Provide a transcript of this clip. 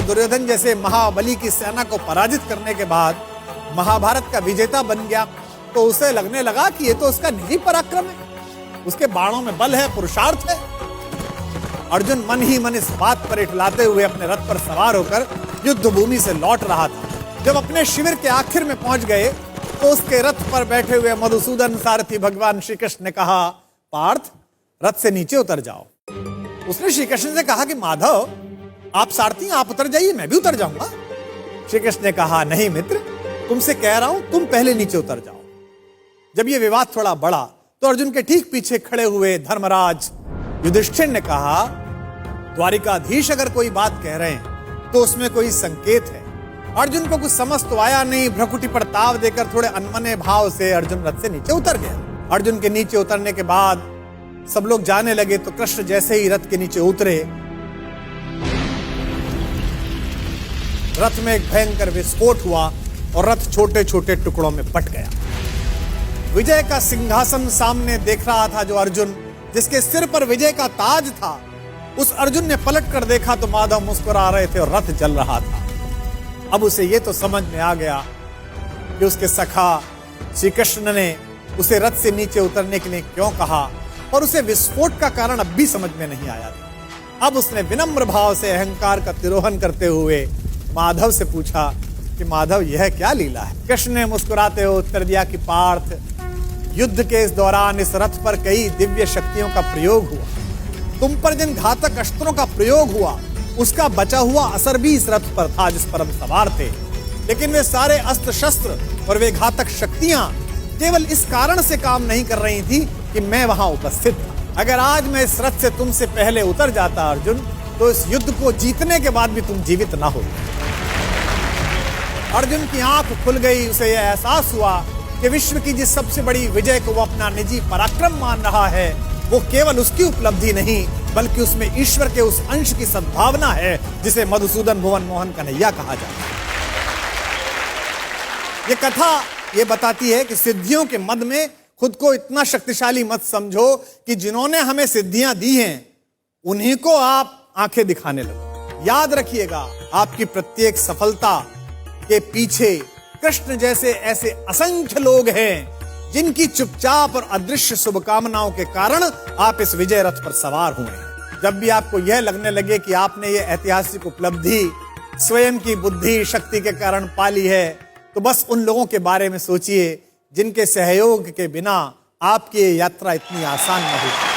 दुर्योधन जैसे महाबली की सेना को पराजित करने के बाद महाभारत का विजेता बन गया, तो उसे लगने लगा कि ये तो उसका निजी पराक्रम है, उसके बाणों में बल है, पुरुषार्थ है। अर्जुन मन ही मन इस बात पर इठलाते हुए अपने रथ पर सवार होकर युद्ध भूमि से लौट रहा था। जब अपने शिविर के आखिर में पहुंच गए तो उसके रथ पर बैठे हुए मधुसूदन सारथी भगवान श्री कृष्ण ने कहा, पार्थ, रथ से नीचे उतर जाओ। उसने श्री कृष्ण से कहा कि माधव, आप सारथी, आप उतर जाइए, मैं भी उतर जाऊंगा। श्री कृष्ण ने कहा, नहीं मित्र, तुमसे कह रहा हूं, तुम पहले नीचे उतर जाओ। जब यह विवाद थोड़ा बढ़ा तो अर्जुन के ठीक पीछे खड़े हुए धर्मराज युधिष्ठिर ने कहा, द्वारिकाधीश अगर कोई बात कह रहे हैं तो उसमें कोई संकेत है। अर्जुन को कुछ समझ तो आया नहीं। भ्रुकुटी पर ताव देकर थोड़े अनमने भाव से अर्जुन रथ से नीचे उतर गया। अर्जुन के नीचे उतरने के बाद सब लोग जाने लगे तो कृष्ण जैसे ही रथ के नीचे उतरे, रथ में एक भयंकर विस्फोट हुआ और रथ छोटे छोटे टुकड़ों में बट गया। विजय का सिंहासन सामने देख रहा था जो अर्जुन, जिसके सिर पर विजय का ताज था, उस अर्जुन ने पलट कर देखा तो माधव मुस्कुरा रहे थे और रथ जल रहा था। अब उसे यह तो समझ में आ गया कि उसके सखा श्री कृष्ण ने उसे रथ से नीचे उतरने के लिए क्यों कहा, और उसे विस्फोट का कारण अब भी समझ में नहीं आया था। अब उसने विनम्र भाव से अहंकार का तिरोहन करते हुए माधव से पूछा कि माधव, यह क्या लीला है? कृष्ण ने मुस्कुराते हुए उत्तर दिया कि पार्थ, युद्ध के इस दौरान इस रथ पर कई दिव्य शक्तियों का प्रयोग हुआ। तुम पर जिन घातक अस्त्रों का प्रयोग हुआ उसका बचा हुआ असर भी इस रथ पर था जिस पर हम सवार थे, लेकिन वे सारे अस्त्र शस्त्र और वे घातक शक्तियां केवल इस कारण से काम नहीं कर रही थी कि मैं वहां उपस्थित था। अगर आज मैं इस रथ से तुमसे पहले उतर जाता अर्जुन, तो इस युद्ध को जीतने के बाद भी तुम जीवित ना हो। अर्जुन की आंख खुल गई। उसे यह एहसास हुआ कि विश्व की जिस सबसे बड़ी विजय को वो अपना निजी पराक्रम मान रहा है, वो केवल उसकी उपलब्धि नहीं बल्कि उसमें ईश्वर के उस अंश की सद्भावना है जिसे मधुसूदन भुवन मोहन कन्हैया कहा जाता है। ये कथा ये बताती है कि सिद्धियों के मद में खुद को इतना शक्तिशाली मत समझो कि जिन्होंने हमें सिद्धियां दी हैं उन्हीं को आप आंखें दिखाने लगो। याद रखिएगा, आपकी प्रत्येक सफलता के पीछे कृष्ण जैसे ऐसे असंख्य लोग हैं जिनकी चुपचाप और अदृश्य शुभकामनाओं के कारण आप इस विजय रथ पर सवार हुए हैं। जब भी आपको यह लगने लगे कि आपने ये ऐतिहासिक उपलब्धि स्वयं की बुद्धि शक्ति के कारण पाली है, तो बस उन लोगों के बारे में सोचिए जिनके सहयोग के बिना आपकी ये यात्रा इतनी आसान न होती।